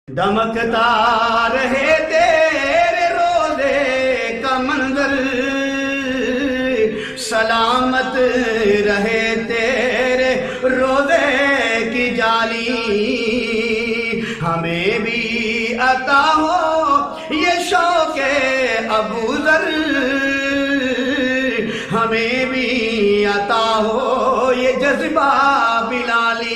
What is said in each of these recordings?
दमकता रहे तेरे रोज़े का मंजर, सलामत रहे तेरे रोज़े की जाली। हमें भी अता हो ये शौक़े अबूज़र, हमें भी अता हो ये जज्बा बिलाली।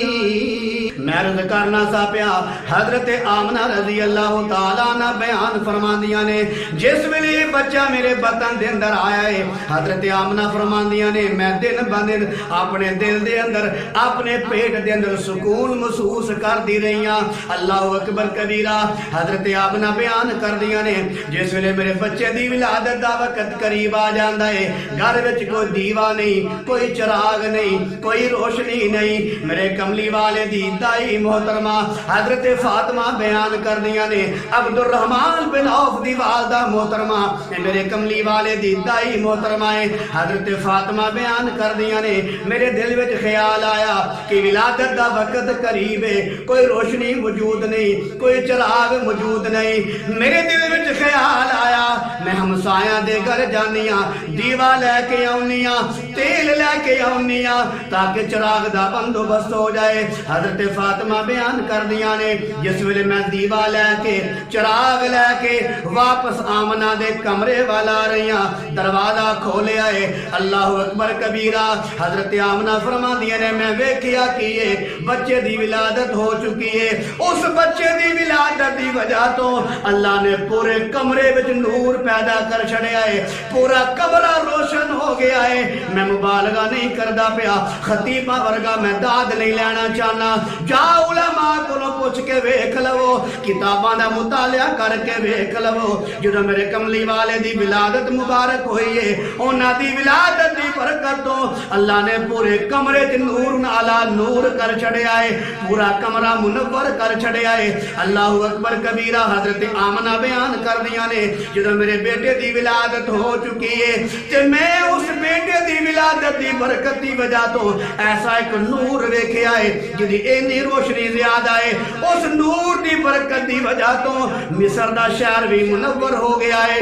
मैं अर्ज़ करना सा पिया हज़रत आमना रज़ी अल्लाह तआला अन्हा बयान फरमांदियां ने, जिस वेले बच्चा मेरे बतन दे अंदर आया है, हज़रत आमना फरमांदियां ने मैं दिन ब दिन अपने दिल दे अंदर अपने पेट दे अंदर सुकून महसूस करदी रही हां। अल्लाह अकबर कबीरा। हज़रत आमना बयान करदियां ने, जिस वेले मेरे बच्चे दी विलादत दा वक्त करीब आ जांदा है, घर विच कोई दीवा नहीं, कोई चिराग नहीं, कोई रोशनी नहीं, मेरे कमली वाले दी दाई मोहतरमा हजरत फातिमा बयान कर दिया ने, अब्दुल रहमान बिन औफ दी वालदा मोहतरमा मेरे कमली वाले दी दाई मोहतरमा हजरत फातिमा बयान कर दिया ने, मेरे दिल में ख्याल आया कि विलादत दा वक्त करीब है, कोई रोशनी मौजूद नहीं, कोई चिराग मौजूद नहीं। मेरे दिल में ख्याल आया मैं हमसाया दे घर जानी हाँ, दीवा लैके आउनी हाँ, तेल लैके आउनी हाँ, ताकि चिराग दा बंदोबस्त हो जाए। हजरत फातिमा बयान कर दिया ने, जिस वेले मैं दीवा लैके चिराग लैके वापस आमना दे कमरे वाला आ रही हाँ, दरवाजा खोलिया है, अल्लाह अकबर कबीरा। हजरत आमना फरमा दिया ने, मैं वेखिया कि ये बच्चे दी विलादत हो चुकी है। उस बच्चे दी विलादत दी वजह तो अल्लाह ने पूरे कमरे विच नूर पैदा कर छड़िया है, पूरा कमरा रोशन हो गया है। मैं मुबालगा नहीं करदा पिया, खतीबा वर्गा मैं दाद नहीं लेना चाहना। जा उलमा कोलों पुछ के वेख लवो, किताबां दा मुतालिया करके वेख लवो। जो मेरे कमली वाले दी विलादत मुबारक हुई है, उन्हां दी विलादत दी बरकत तो अल्लाह ने पूरे कमरे च नूर नाला नूर कर छड़िया है, पूरा कमरा मुनव्वर कर छड़िया है। अल्लाह अकबर कबीरा। हजरत आमना बयान कर दिया ने, जो मेरे बेटे दी विलादत हो चुकी है ते मैं उस बेटे दी विलादत दी बरकत दी वजह तो ऐसा एक नूर वेखिया है जिहदी इन्नी रोशनी ज्यादा है। उस नूर दी बरकत दी वजह तो मिस्र दा शहर भी मुनव्वर हो गया है।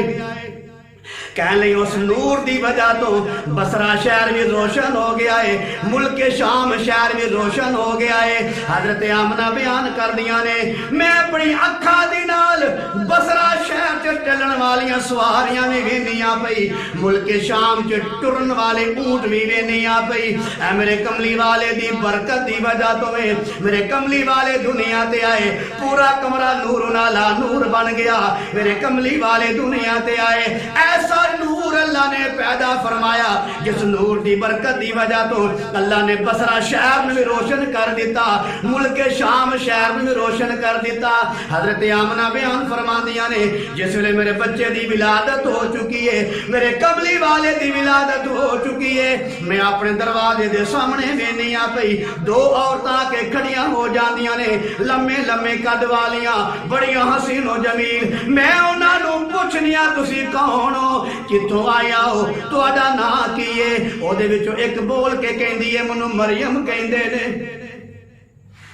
कह लई उस नूर दी वजह तो बसरा शहर भी रोशन हो गया है, मुल्क शाम शहर भी रोशन हो गया है। हजरत आमना बयान कर दिया ने, मैं अपनी अखा दी नाल बसरा शहर च चलण वालियां सवारियां भी वेखदियां पई, मुल्क शाम च टुरन वाले ऊंट भी वेखदियां पई। ऐ मेरे कमली वाले दी बरकत दी वजह तो मेरे कमली वाले दुनिया ते आए, पूरा कमरा नूर नाला नूर बन गया। मेरे कमली वाले दुनिया ते आए, ऐसा नूर अल्लाह ने पैदा फरमाया, जिस नूर दी बरकत दी वजह तो अल्लाह ने बसरा शहर में भी रोशन कर दिता, मुल्क शाम शहर में भी रोशन कर दिता। हजरत आमना बयान फरमांदियां ने, जिस वेले मेरे बच्चे दी विलादत हो चुकी है, मेरे कमली वाले दी विलादत हो चुकी है, मैं अपने दरवाजे दे सामने वेखनी पई, दो औरतां के खड़ियां हो जांदियां ने, लम्मे लम्मे कद वालियां, बड़ियां हसीनो जमील। मैं उन्हां नूं पुछनिया तुसी कौन हो, कित्थों आया हो, तुहाडा नां की है? ओदे विचों एक बोल के कहंदी है, मैनूं मरियम कहंदे ने,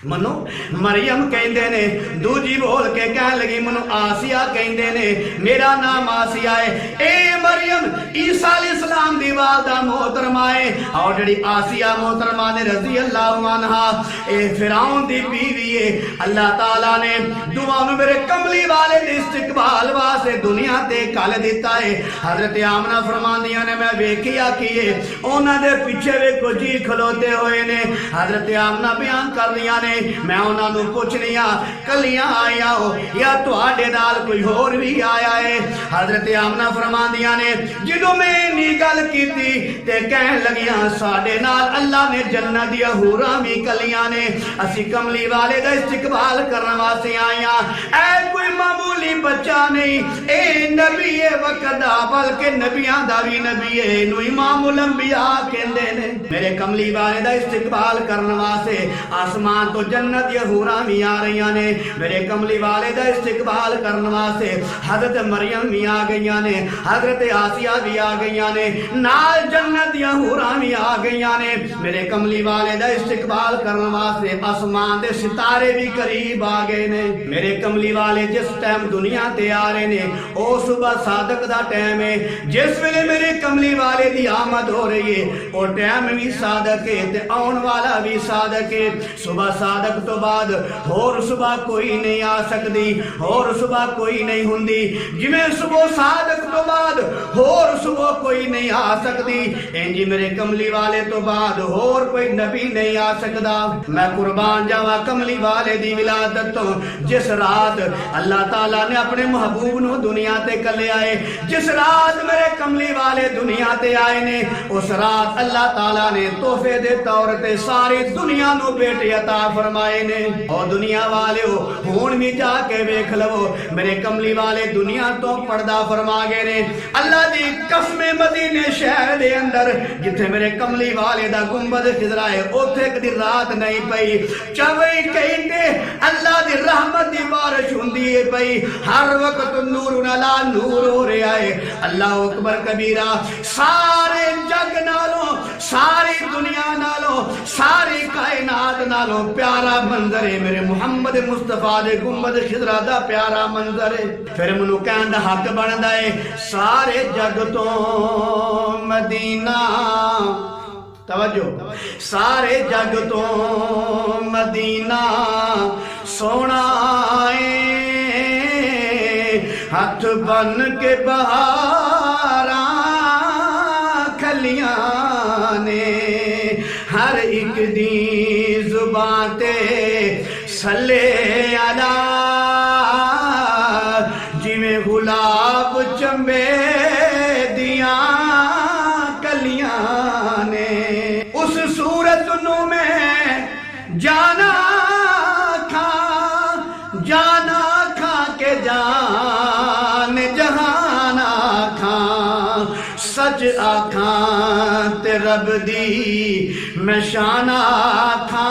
मनो मरियम कहंदे ने। दूजी बोल के कह लगी, मनो आसिया कहंदे ने, मेरा नाम आसिया है। ए मरियम ईसा अलैहिस्सलाम दी वालदा मोहतरमा है, और जेड़ी आसिया मोहतरमा ने रज़ी अल्लाह अन्हा ए फिरौन दी बीवी है। अल्लाह ताला ने दुआ नूं मेरे कमली वाले दे इस्तकबाल वास्ते दुनिया ते कल दिता है। हजरत आमना फरमांदियां ने, मैं वेखिया कि उन्हां दे पिछे वे कुछ ही खलोते हुए ने। हजरत आमना बयान कर दियां ने, मैं उन्हां नूं पुछनी आ, कलियां आया हो या तुहाडे नाल कोई होर भी आया है? हजरत आमना फरमांदियां ने, जदों मैं इन्नी गल कीती ते कहन लगियां, साडे नाल अल्लाह ने जन्नत दी हूरां भी कलियां ने, असीं कमली वाले दा इस्तकबाल करन वास्ते आईयां। ऐ कोई मामूली बच्चा नहीं, ए नबी ए वकदा बल्कि नबियां दा भी नबी है। इनू इमामुल अंबिया कहंदे ने। मेरे कमली वाले दा इस्तकबाल करने वास्ते आसमान तो जन्नत दी हूरां भी आ रही ने। मेरे कमली वाले दा इस्तकबाल करने वास्ते हजरत मरियम भी आ गई ने, हजरत आसिया भी आ गई ने, नाल जन्नत दी हूरां भी आ गई ने। मेरे कमली वाले दा इस्तकबाल करने वास्ते आसमान दे सितारे भी करीब आ गए ने। मेरे कमली वाले जिस टाइम दुनिया ते आ रहे ने ओ सुबह सादक दा टाइम है। जिस वेले मेरे कमली वाले दी आमद हो रही है ओ टाइम भी सादक है ते आउण वाला भी सादक है। सुबह सादक तो बाद होर सुबह कोई नहीं आ सकती, होर सुबह कोई नहीं हुंदी। जिवें सुबह सादक तो बाद होर सुबह कोई नहीं आ सकती, इंज मेरे कमली वाले तो बाद होर कोई नबी नहीं आ सकता। मैं कुर्बान जावा कमली वाले दी विलादत तो। जिस रात अल्लाह ताला ने अपने महबूब नू दुनिया ते कले आए, जिस रात मेरे कमली वाले दुनिया ते आए ने, उस रात अल्लाह ताला ने तोहफे दे तौर ते सारी दुनिया नू बेटे अता फरमाए ने। और दुनिया वाले हो हुण भी जाके वेख लवो, मेरे कमली वाले दुनिया तो पर्दा फरमा गए ने। अल्लाह दी कसम मदीने शहर दे अंदर जिथे मेरे कमली वाले दा गुंबद खिजरा है ओथे एक दिन रात नहीं पई। 24 घंटे अल्लाह दी रहमत दी बारिश हुंदी है पई। हर वक्त नूर अला नूर हो रहा है। अल्लाह अकबर कबीरा। सारे जग नालों, सारी दुनिया नालों, सारी कायनात नालों प्यारा मंजर है मेरे मुहम्मद मुस्तफा दे गुंबद खिजरा दा प्यारा मंजर है। फिर मैनू कहण दा हक बनदा है सारे जग तो मदीना, तवज्जो, सारे जग तो मदीना सोना हथ बन के बहारा खलियां ने। हर एक दी जुबां ते सल्ले अला जिवें गुलाब चंबे दिया कलियां ने। उस सूरत नू मैं जाना खा के जान जहान आखां, सच आखां ते रब दी मैं शान आखां,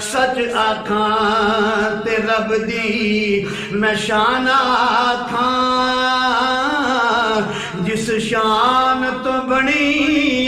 सच आखां ते रब दी मैं शान आखां। जिस शान तो बनी